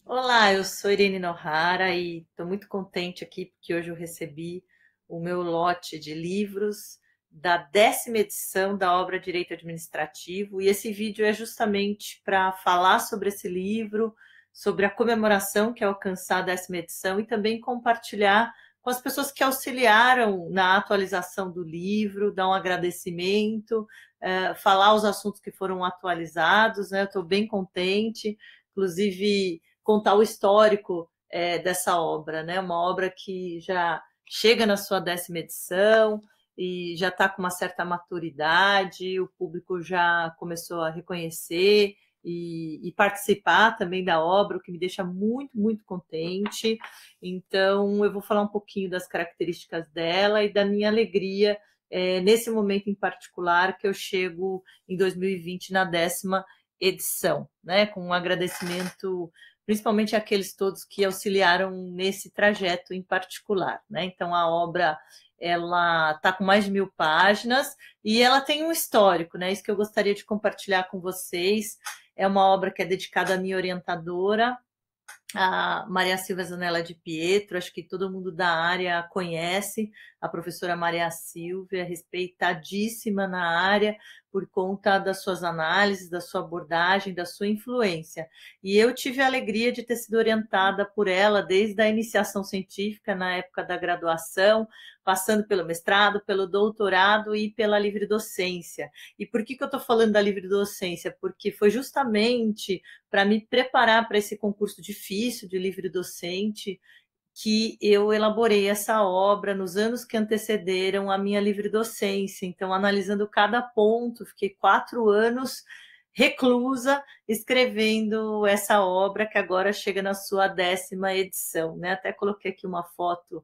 Olá, eu sou Irene Nohara e estou muito contente aqui porque hoje eu recebi o meu lote de livros da 10ª edição da obra Direito Administrativo, e esse vídeo é justamente para falar sobre esse livro, sobre a comemoração que é alcançar a 10ª edição, e também compartilhar com as pessoas que auxiliaram na atualização do livro, dar um agradecimento, falar os assuntos que foram atualizados, né? Eu estou bem contente, inclusive contar o histórico dessa obra, né? Uma obra que já chega na sua 10ª edição e já está com uma certa maturidade, o público já começou a reconhecer e participar também da obra, o que me deixa muito, muito contente. Então, eu vou falar um pouquinho das características dela e da minha alegria nesse momento em particular que eu chego em 2020 na 10ª edição, né? Com um agradecimento principalmente aqueles todos que auxiliaram nesse trajeto em particular, né? Então a obra ela está com mais de 1000 páginas e ela tem um histórico, né? Isso que eu gostaria de compartilhar com vocês. É uma obra que é dedicada à minha orientadora, a Maria Silvia Zanella de Pietro, acho que todo mundo da área conhece, a professora Maria Silvia, respeitadíssima na área por conta das suas análises, da sua abordagem, da sua influência. E eu tive a alegria de ter sido orientada por ela desde a iniciação científica, na época da graduação, passando pelo mestrado, pelo doutorado e pela livre docência. E por que eu estou falando da livre docência? Porque foi justamente para me preparar para esse concurso difícil de livre docente que eu elaborei essa obra nos anos que antecederam a minha livre docência. Então, analisando cada ponto, fiquei 4 anos reclusa escrevendo essa obra que agora chega na sua 10ª edição, né? Até coloquei aqui uma foto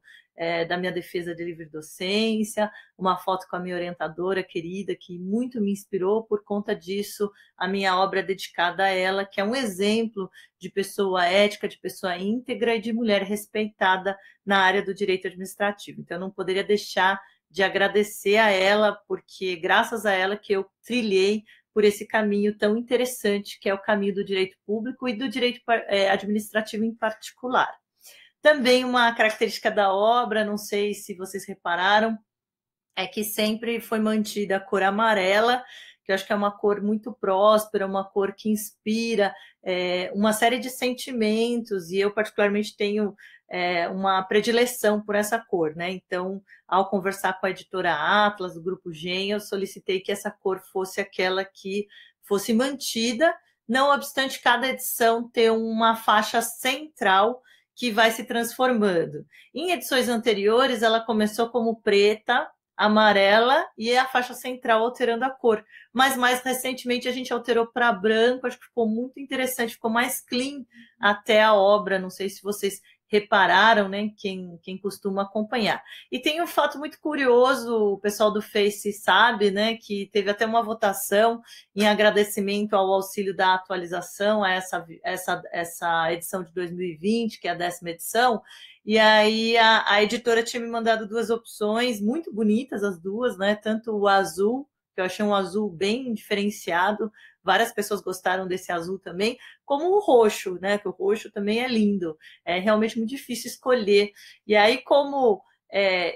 da minha defesa de livre docência, uma foto com a minha orientadora querida, que muito me inspirou por conta disso, a minha obra é dedicada a ela, que é um exemplo de pessoa ética, de pessoa íntegra e de mulher respeitada na área do direito administrativo. Então, eu não poderia deixar de agradecer a ela, porque graças a ela que eu trilhei por esse caminho tão interessante, que é o caminho do direito público e do direito administrativo em particular. Também uma característica da obra, não sei se vocês repararam, é que sempre foi mantida a cor amarela, que eu acho que é uma cor muito próspera, uma cor que inspira uma série de sentimentos, e eu particularmente tenho uma predileção por essa cor, né? Então, ao conversar com a editora Atlas, do Grupo Gen, eu solicitei que essa cor fosse aquela que fosse mantida, não obstante cada edição ter uma faixa central que vai se transformando. Em edições anteriores, ela começou como preta, amarela e a faixa central alterando a cor. Mas mais recentemente a gente alterou para branco, acho que ficou muito interessante, ficou mais clean até a obra. Não sei se vocês repararam, né? Quem costuma acompanhar. E tem um fato muito curioso, o pessoal do Face sabe, né? Que teve até uma votação em agradecimento ao auxílio da atualização a essa edição de 2020, que é a 10ª edição. E aí a editora tinha me mandado duas opções, muito bonitas as duas, né? Tanto o azul, que eu achei um azul bem diferenciado, várias pessoas gostaram desse azul também, como o roxo, né? Que o roxo também é lindo. É realmente muito difícil escolher. E aí, como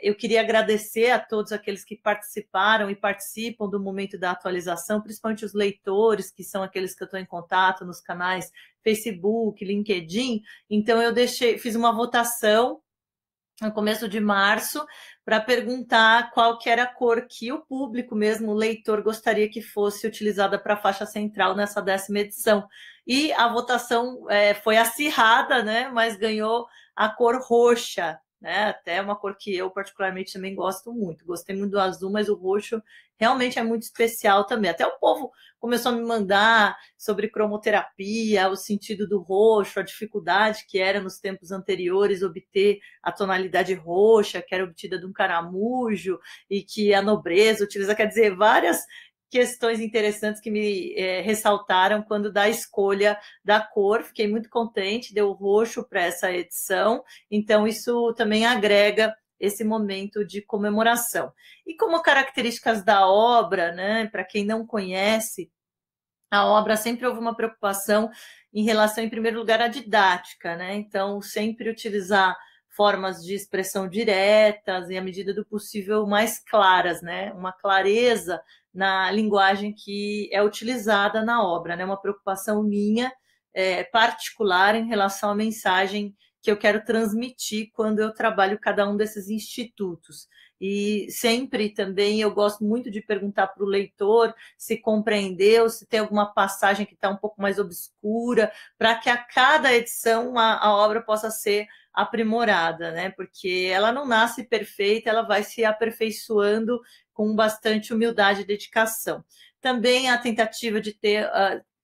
eu queria agradecer a todos aqueles que participaram e participam do momento da atualização, principalmente os leitores, que são aqueles que eu estou em contato nos canais Facebook, LinkedIn. Então, fiz uma votação no começo de março para perguntar qual que era a cor que o público mesmo, o leitor, gostaria que fosse utilizada para a faixa central nessa 10ª edição. E a votação foi acirrada, né? Mas ganhou a cor roxa, né? Até uma cor que eu particularmente também gosto muito. Gostei muito do azul, mas o roxo realmente é muito especial também. Até o povo começou a me mandar sobre cromoterapia, o sentido do roxo, a dificuldade que era nos tempos anteriores obter a tonalidade roxa, que era obtida de um caramujo, e que a nobreza utiliza, quer dizer, várias questões interessantes que me ressaltaram quando da escolha da cor. Fiquei muito contente, deu roxo para essa edição, então isso também agrega esse momento de comemoração. E como características da obra, né, para quem não conhece, a obra sempre houve uma preocupação em relação, em primeiro lugar, à didática, né? Então, sempre utilizar formas de expressão diretas e, à medida do possível, mais claras, né? Uma clareza na linguagem que é utilizada na obra, né? Uma preocupação minha, particular em relação à mensagem que eu quero transmitir quando eu trabalho cada um desses institutos. E sempre também eu gosto muito de perguntar para o leitor se compreendeu, se tem alguma passagem que está um pouco mais obscura, para que a cada edição a obra possa ser aprimorada, né? Porque ela não nasce perfeita, ela vai se aperfeiçoando com bastante humildade e dedicação. Também a tentativa de ter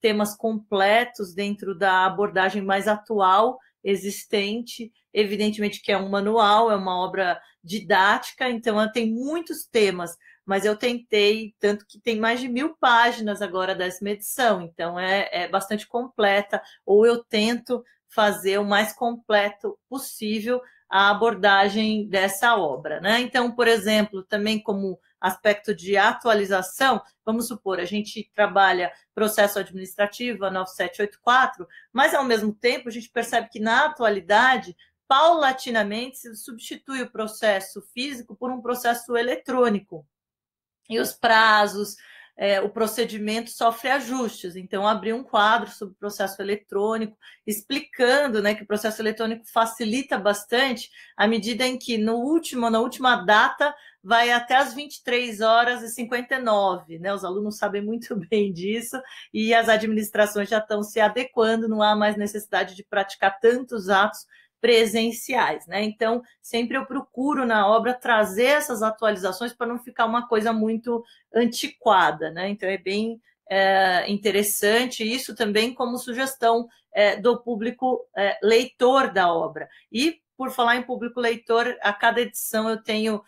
temas completos dentro da abordagem mais atual existente, evidentemente que é um manual, é uma obra didática, então ela tem muitos temas, mas eu tentei, tanto que tem mais de 1000 páginas agora dessa edição, então é bastante completa, ou eu tento fazer o mais completo possível a abordagem dessa obra, né? Então, por exemplo, também como aspecto de atualização, vamos supor, a gente trabalha processo administrativo, a 9784, mas, ao mesmo tempo, a gente percebe que, na atualidade, paulatinamente, se substitui o processo físico por um processo eletrônico. E os prazos, o procedimento sofre ajustes. Então, abri um quadro sobre o processo eletrônico, explicando, né, que o processo eletrônico facilita bastante à medida em que, na última data, vai até as 23h59, né? Os alunos sabem muito bem disso e as administrações já estão se adequando, não há mais necessidade de praticar tantos atos presenciais, né? Então, sempre eu procuro na obra trazer essas atualizações para não ficar uma coisa muito antiquada, né? Então, é bem interessante isso também como sugestão do público leitor da obra. E, por falar em público leitor, a cada edição eu tenho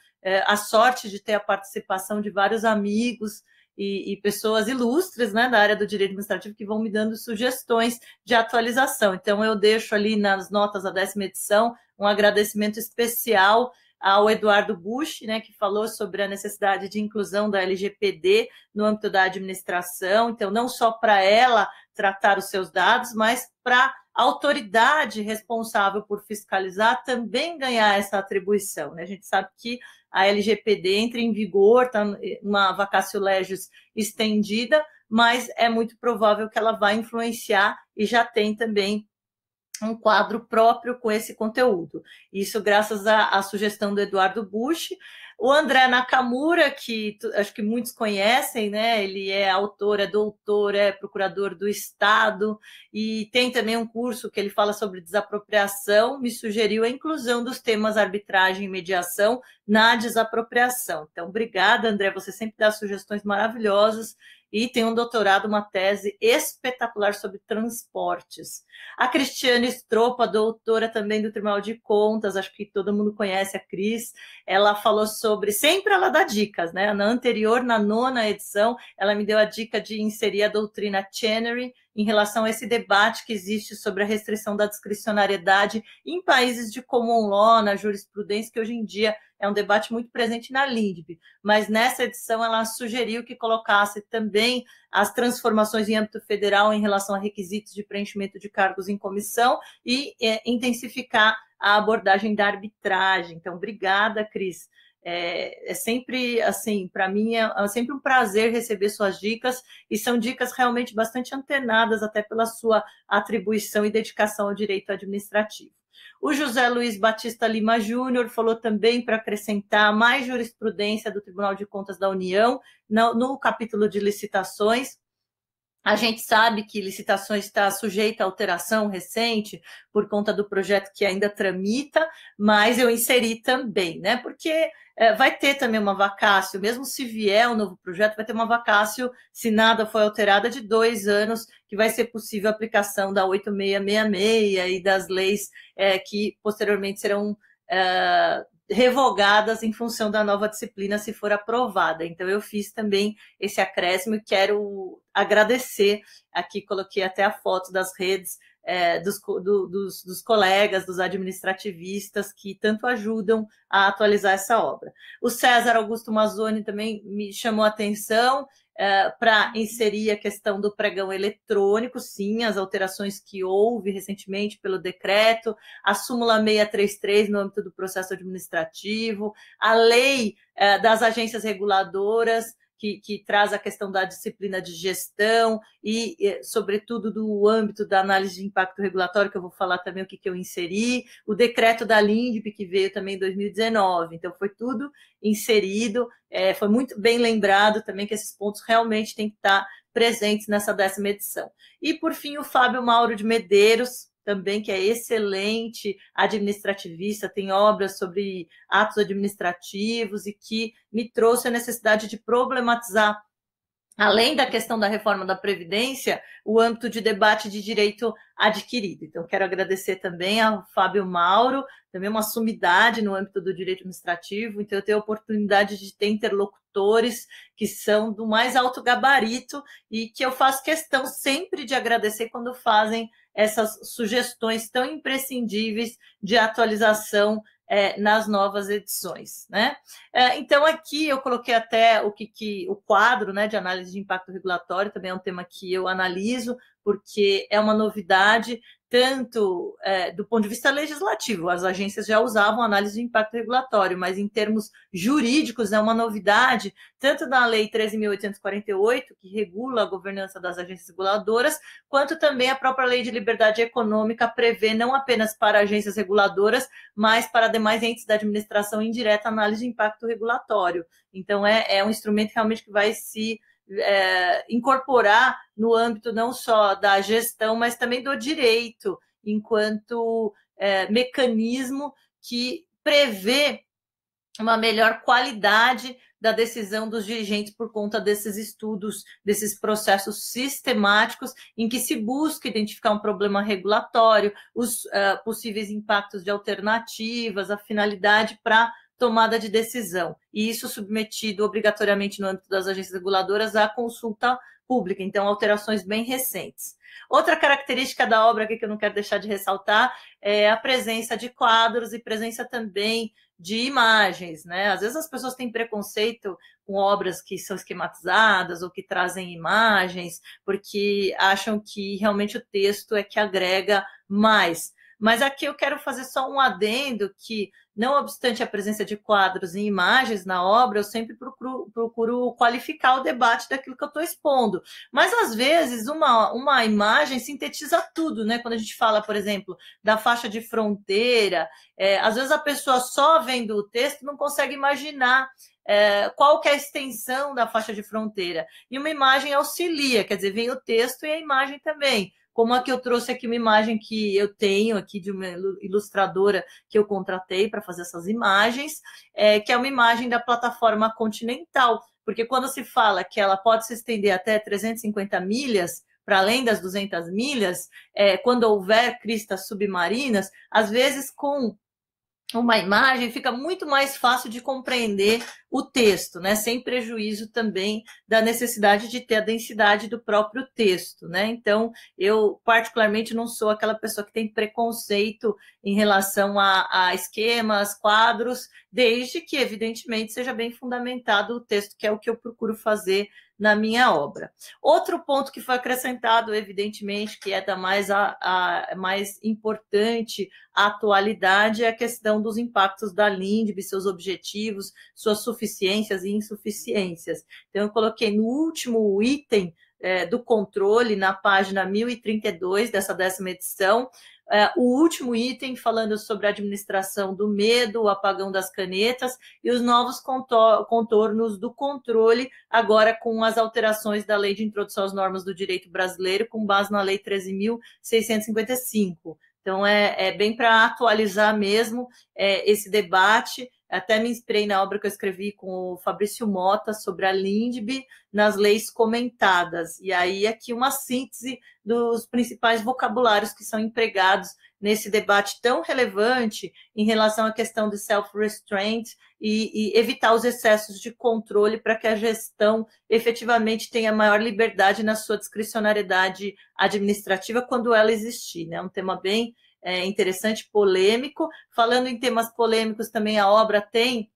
a sorte de ter a participação de vários amigos e pessoas ilustres, né, da área do direito administrativo que vão me dando sugestões de atualização. Então, eu deixo ali nas notas da 10ª edição um agradecimento especial ao Eduardo Busch, né, que falou sobre a necessidade de inclusão da LGPD no âmbito da administração. Então, não só para ela tratar os seus dados, mas para a autoridade responsável por fiscalizar também ganhar essa atribuição, né? A gente sabe que a LGPD entra em vigor, está uma vacatio legis estendida, mas é muito provável que ela vá influenciar e já tem também um quadro próprio com esse conteúdo. Isso graças à sugestão do Eduardo Busch. O André Nakamura, que acho que muitos conhecem, né? Ele é autor, é doutor, é procurador do Estado e tem também um curso que ele fala sobre desapropriação, me sugeriu a inclusão dos temas arbitragem e mediação na desapropriação. Então, obrigada, André, você sempre dá sugestões maravilhosas e tem um doutorado, uma tese espetacular sobre transportes. A Cristiane Stropa, doutora também do Tribunal de Contas, acho que todo mundo conhece a Cris, ela falou sobre, sempre ela dá dicas, né? Na anterior, na 9ª edição, ela me deu a dica de inserir a doutrina Chenery em relação a esse debate que existe sobre a restrição da discricionariedade em países de common law, na jurisprudência, que hoje em dia é um debate muito presente na LINDB, mas nessa edição ela sugeriu que colocasse também as transformações em âmbito federal em relação a requisitos de preenchimento de cargos em comissão e intensificar a abordagem da arbitragem. Então, obrigada, Cris. É sempre, assim, para mim é sempre um prazer receber suas dicas, e são dicas realmente bastante antenadas, até pela sua atribuição e dedicação ao direito administrativo. O José Luiz Batista Lima Júnior falou também para acrescentar mais jurisprudência do Tribunal de Contas da União no capítulo de licitações. A gente sabe que licitações está sujeita a alteração recente por conta do projeto que ainda tramita, mas eu inseri também, né? Porque vai ter também uma vacácio, mesmo se vier um novo projeto, vai ter uma vacácio, se nada for alterada, de 2 anos, que vai ser possível a aplicação da 8666 e das leis que posteriormente serão revogadas em função da nova disciplina, se for aprovada. Então, eu fiz também esse acréscimo e quero agradecer. Aqui coloquei até a foto das redes dos colegas, dos administrativistas, que tanto ajudam a atualizar essa obra. O César Augusto Mazzoni também me chamou a atenção, para inserir a questão do pregão eletrônico, sim, as alterações que houve recentemente pelo decreto, a súmula 633 no âmbito do processo administrativo, a lei das agências reguladoras, que traz a questão da disciplina de gestão e, sobretudo, do âmbito da análise de impacto regulatório, que eu vou falar também o que eu inseri, o decreto da LINDB, que veio também em 2019. Então, foi tudo inserido, foi muito bem lembrado também que esses pontos realmente têm que estar presentes nessa 10ª edição. E, por fim, o Fábio Mauro de Medeiros, também, que é excelente administrativista, tem obras sobre atos administrativos e que me trouxe a necessidade de problematizar, além da questão da reforma da Previdência, o âmbito de debate de direito adquirido. Então, quero agradecer também ao Fábio Mauro, também uma sumidade no âmbito do direito administrativo, então eu tenho a oportunidade de ter interlocutores que são do mais alto gabarito e que eu faço questão sempre de agradecer quando fazem essas sugestões tão imprescindíveis de atualização nas novas edições, né? Então, aqui eu coloquei até o quadro, né, de análise de impacto regulatório, também é um tema que eu analiso, porque é uma novidade, tanto do ponto de vista legislativo, as agências já usavam análise de impacto regulatório, mas em termos jurídicos é uma novidade, tanto na Lei 13.848, que regula a governança das agências reguladoras, quanto também a própria Lei de Liberdade Econômica prevê não apenas para agências reguladoras, mas para demais entes da administração indireta análise de impacto regulatório. Então, é um instrumento realmente que vai se incorporar no âmbito não só da gestão, mas também do direito, enquanto mecanismo que prevê uma melhor qualidade da decisão dos dirigentes por conta desses estudos, desses processos sistemáticos em que se busca identificar um problema regulatório, os possíveis impactos de alternativas, a finalidade para tomada de decisão, e isso submetido obrigatoriamente no âmbito das agências reguladoras à consulta pública, então alterações bem recentes. Outra característica da obra aqui que eu não quero deixar de ressaltar é a presença de quadros e presença também de imagens, né? Às vezes as pessoas têm preconceito com obras que são esquematizadas ou que trazem imagens, porque acham que realmente o texto é que agrega mais. Mas aqui eu quero fazer só um adendo que, não obstante a presença de quadros e imagens na obra, eu sempre procuro qualificar o debate daquilo que eu estou expondo. Mas, às vezes, uma imagem sintetiza tudo, né? Quando a gente fala, por exemplo, da faixa de fronteira, às vezes a pessoa só vendo o texto não consegue imaginar qual que é a extensão da faixa de fronteira. E uma imagem auxilia, quer dizer, vem o texto e a imagem também. Como aqui eu trouxe aqui uma imagem que eu tenho aqui de uma ilustradora que eu contratei para fazer essas imagens, que é uma imagem da plataforma continental, porque quando se fala que ela pode se estender até 350 milhas, para além das 200 milhas, quando houver cristas submarinas, às vezes com uma imagem fica muito mais fácil de compreender o texto, né? Sem prejuízo também da necessidade de ter a densidade do próprio texto, né? Então, eu particularmente não sou aquela pessoa que tem preconceito em relação a esquemas, quadros, desde que, evidentemente, seja bem fundamentado o texto, que é o que eu procuro fazer na minha obra. Outro ponto que foi acrescentado, evidentemente, que é da mais importante atualidade, é a questão dos impactos da LINDB, seus objetivos, suas suficiências e insuficiências. Então, eu coloquei no último item do controle, na página 1032 dessa 10ª edição, o último item falando sobre a administração do medo, o apagão das canetas e os novos contornos do controle, agora com as alterações da Lei de Introdução às Normas do Direito Brasileiro, com base na Lei 13.655. Então, é bem para atualizar mesmo esse debate. Até me inspirei na obra que eu escrevi com o Fabrício Mota sobre a LINDB nas leis comentadas. E aí, aqui uma síntese dos principais vocabulários que são empregados nesse debate tão relevante em relação à questão de self-restraint e evitar os excessos de controle para que a gestão efetivamente tenha maior liberdade na sua discricionariedade administrativa quando ela existir, né? Um tema bem interessante, polêmico. Falando em temas polêmicos, também a obra tem,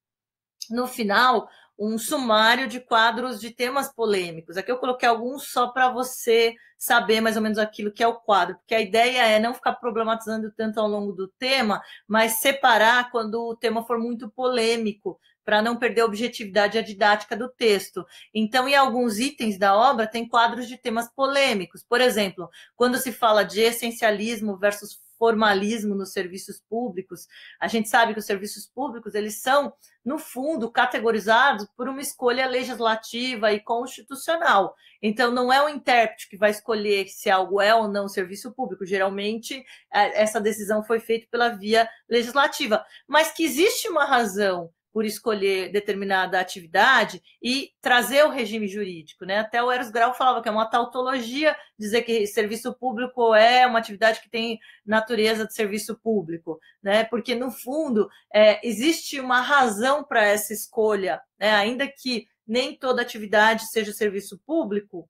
no final, um sumário de quadros de temas polêmicos. Aqui eu coloquei alguns só para você saber mais ou menos aquilo que é o quadro, porque a ideia é não ficar problematizando tanto ao longo do tema, mas separar quando o tema for muito polêmico, para não perder a objetividade e a didática do texto. Então, em alguns itens da obra, tem quadros de temas polêmicos. Por exemplo, quando se fala de essencialismo versus formalismo nos serviços públicos, a gente sabe que os serviços públicos, eles são, no fundo, categorizados por uma escolha legislativa e constitucional. Então, não é o intérprete que vai escolher se algo é ou não serviço público. Geralmente, essa decisão foi feita pela via legislativa. Mas que existe uma razão por escolher determinada atividade e trazer o regime jurídico, né? Até o Eros Grau falava que é uma tautologia dizer que serviço público é uma atividade que tem natureza de serviço público, né? Porque, no fundo, existe uma razão para essa escolha, né? Ainda que nem toda atividade seja serviço público,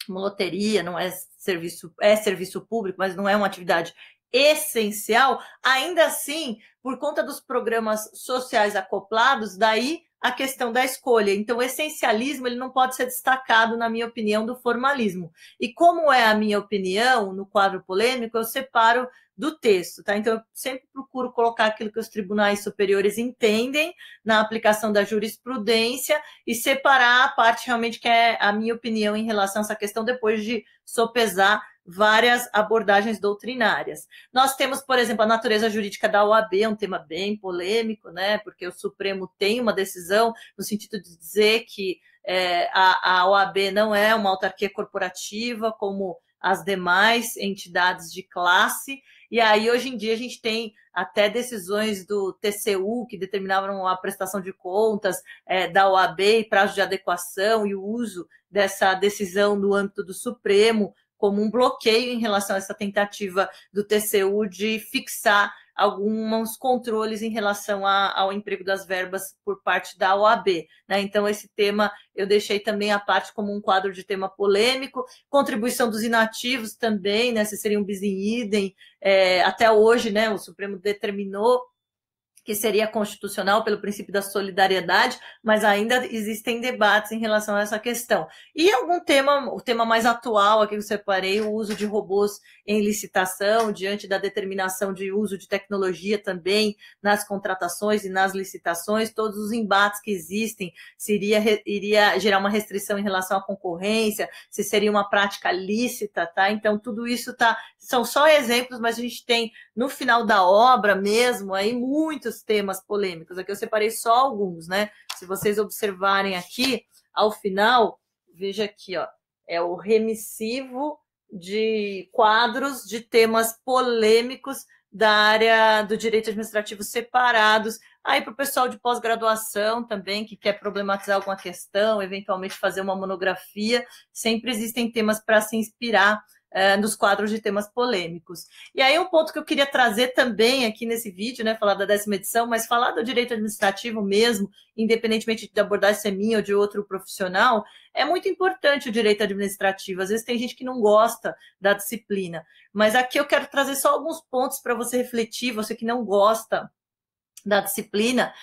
uma loteria não é serviço público, mas não é uma atividade essencial, ainda assim, por conta dos programas sociais acoplados, daí a questão da escolha. Então, o essencialismo ele não pode ser destacado, na minha opinião, do formalismo. E como é a minha opinião no quadro polêmico, eu separo do texto, tá? Então, eu sempre procuro colocar aquilo que os tribunais superiores entendem na aplicação da jurisprudência e separar a parte realmente que é a minha opinião em relação a essa questão, depois de sopesar várias abordagens doutrinárias. Nós temos, por exemplo, a natureza jurídica da OAB, um tema bem polêmico, né? Porque o Supremo tem uma decisão no sentido de dizer que a OAB não é uma autarquia corporativa como as demais entidades de classe, e aí hoje em dia a gente tem até decisões do TCU que determinavam a prestação de contas da OAB e prazo de adequação e o uso dessa decisão no âmbito do Supremo como um bloqueio em relação a essa tentativa do TCU de fixar alguns controles em relação ao emprego das verbas por parte da OAB, né? Então, esse tema eu deixei também à parte como um quadro de tema polêmico, contribuição dos inativos também, né? Se seria um bis in idem, até hoje, né? O Supremo determinou que seria constitucional pelo princípio da solidariedade, mas ainda existem debates em relação a essa questão. E algum tema, o tema mais atual aqui que eu separei, o uso de robôs em licitação, diante da determinação de uso de tecnologia também nas contratações e nas licitações, todos os embates que existem, se iria gerar uma restrição em relação à concorrência, se seria uma prática lícita, tá? Então, tudo isso são só exemplos, mas a gente tem, no final da obra mesmo, aí muitos temas polêmicos. Aqui eu separei só alguns, né? Se vocês observarem aqui, ao final, veja aqui, ó, é o remissivo de quadros de temas polêmicos da área do direito administrativo separados. Aí para o pessoal de pós-graduação também, que quer problematizar alguma questão, eventualmente fazer uma monografia, sempre existem temas para se inspirar nos quadros de temas polêmicos. E aí um ponto que eu queria trazer também aqui nesse vídeo, né, falar da 10ª edição, mas falar do direito administrativo mesmo, independentemente de abordagem ser minha ou de outro profissional, é muito importante o direito administrativo. Às vezes tem gente que não gosta da disciplina, mas aqui eu quero trazer só alguns pontos para você refletir, você que não gosta da disciplina,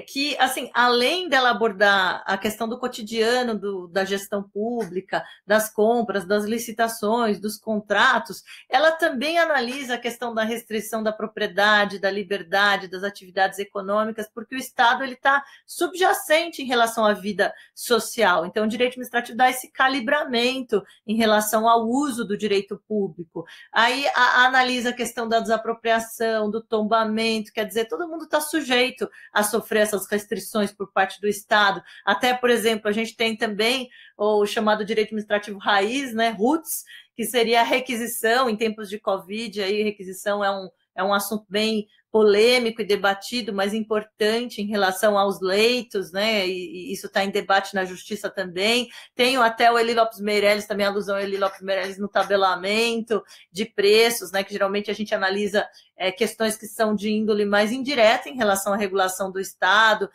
que, assim, além dela abordar a questão do cotidiano da gestão pública, das compras, das licitações, dos contratos, ela também analisa a questão da restrição da propriedade, da liberdade, das atividades econômicas, porque o Estado está subjacente em relação à vida social. Então, o direito administrativo dá esse calibramento em relação ao uso do direito público. Aí analisa a questão da desapropriação, do tombamento, quer dizer, todo mundo está sujeito a sofrer essas restrições por parte do Estado. Até, por exemplo, a gente tem também o chamado direito administrativo raiz, né, RUTS, que seria a requisição em tempos de Covid. Aí, requisição é um assunto bem polêmico e debatido, mas importante em relação aos leitos, né? E isso está em debate na justiça também. Tenho até o Eli Lopes Meirelles, também a alusão ao Eli Lopes Meirelles no tabelamento de preços, né? Que geralmente a gente analisa questões que são de índole mais indireta em relação à regulação do Estado,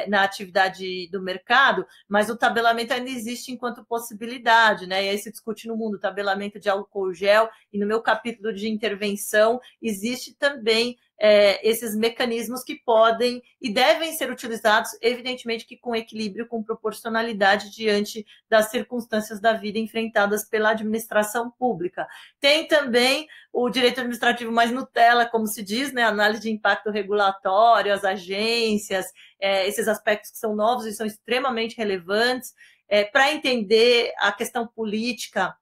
na atividade do mercado, mas o tabelamento ainda existe enquanto possibilidade, né? E aí se discute no mundo o tabelamento de álcool gel, e no meu capítulo de intervenção existe também esses mecanismos que podem e devem ser utilizados, evidentemente que com equilíbrio, com proporcionalidade diante das circunstâncias da vida enfrentadas pela administração pública. Tem também o direito administrativo mais Nutella, como se diz, né? Análise de impacto regulatório, as agências, esses aspectos que são novos e são extremamente relevantes, para entender a questão política,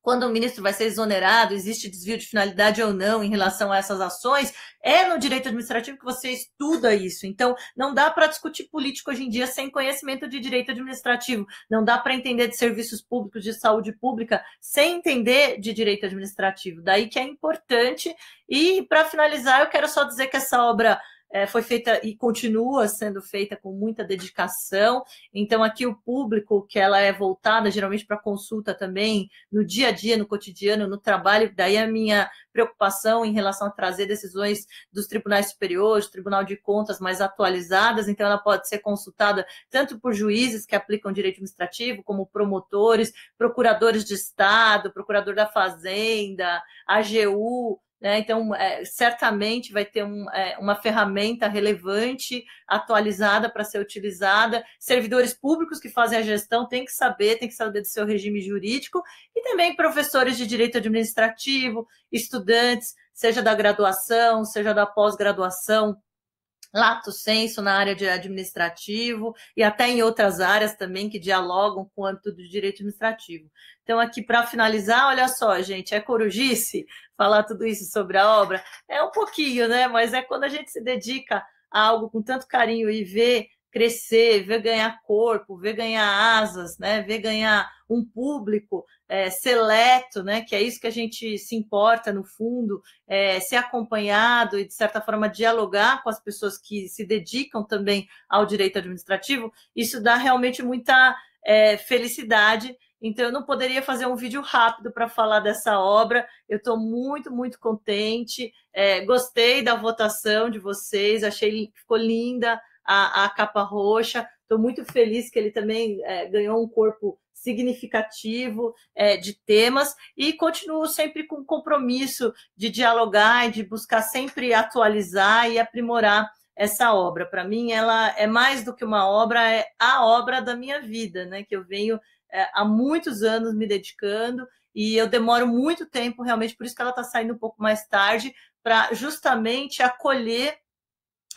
quando o ministro vai ser exonerado, existe desvio de finalidade ou não em relação a essas ações, é no direito administrativo que você estuda isso. Então, não dá para discutir política hoje em dia sem conhecimento de direito administrativo. Não dá para entender de serviços públicos, de saúde pública, sem entender de direito administrativo. Daí que é importante. E, para finalizar, eu quero só dizer que essa obra foi feita e continua sendo feita com muita dedicação. Então, aqui o público, que ela é voltada geralmente para consulta também, no dia a dia, no cotidiano, no trabalho, daí a minha preocupação em relação a trazer decisões dos tribunais superiores, Tribunal de Contas mais atualizadas, então ela pode ser consultada tanto por juízes que aplicam direito administrativo, como promotores, procuradores de Estado, procurador da Fazenda, AGU, né? Então, certamente vai ter uma ferramenta relevante, atualizada para ser utilizada. Servidores públicos que fazem a gestão têm que saber do seu regime jurídico, e também professores de direito administrativo, estudantes, seja da graduação, seja da pós-graduação, lato sensu na área de administrativo e até em outras áreas também que dialogam com o âmbito do direito administrativo. Então, aqui para finalizar, olha só, gente, é corujice falar tudo isso sobre a obra? É um pouquinho, né? Mas é quando a gente se dedica a algo com tanto carinho e vê crescer, ver ganhar corpo, ver ganhar asas, né? Ver ganhar um público seleto, né? Que é isso que a gente se importa no fundo, ser acompanhado e, de certa forma, dialogar com as pessoas que se dedicam também ao direito administrativo. Isso dá realmente muita felicidade. Então, eu não poderia fazer um vídeo rápido para falar dessa obra. Eu estou muito, muito contente. Gostei da votação de vocês, achei que ficou linda a capa roxa. Estou muito feliz que ele também ganhou um corpo significativo de temas, e continuo sempre com compromisso de dialogar e de buscar sempre atualizar e aprimorar essa obra. Para mim, ela é mais do que uma obra, é a obra da minha vida, né? Que eu venho há muitos anos me dedicando, e eu demoro muito tempo, realmente, por isso que ela está saindo um pouco mais tarde, para justamente acolher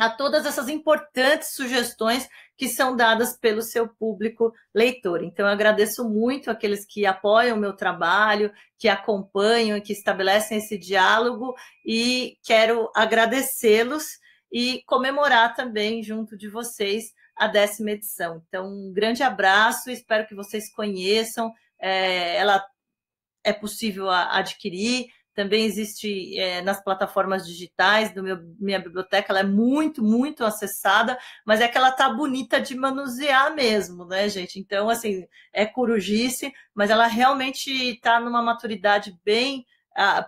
a todas essas importantes sugestões que são dadas pelo seu público leitor. Então, eu agradeço muito aqueles que apoiam o meu trabalho, que acompanham, que estabelecem esse diálogo, e quero agradecê-los e comemorar também, junto de vocês, a 10ª edição. Então, um grande abraço, espero que vocês conheçam, ela é possível adquirir, também existe nas plataformas digitais minha biblioteca, ela é muito, muito acessada, mas é que ela está bonita de manusear mesmo, né, gente? Então, assim, é corujice, mas ela realmente está numa maturidade bem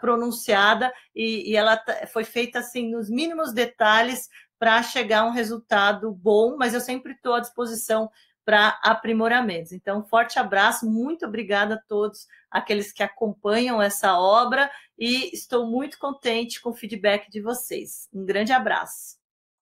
pronunciada, e ela foi feita assim nos mínimos detalhes para chegar a um resultado bom, mas eu sempre estou à disposição para aprimoramentos. Então, forte abraço, muito obrigada a todos aqueles que acompanham essa obra, e estou muito contente com o feedback de vocês. Um grande abraço.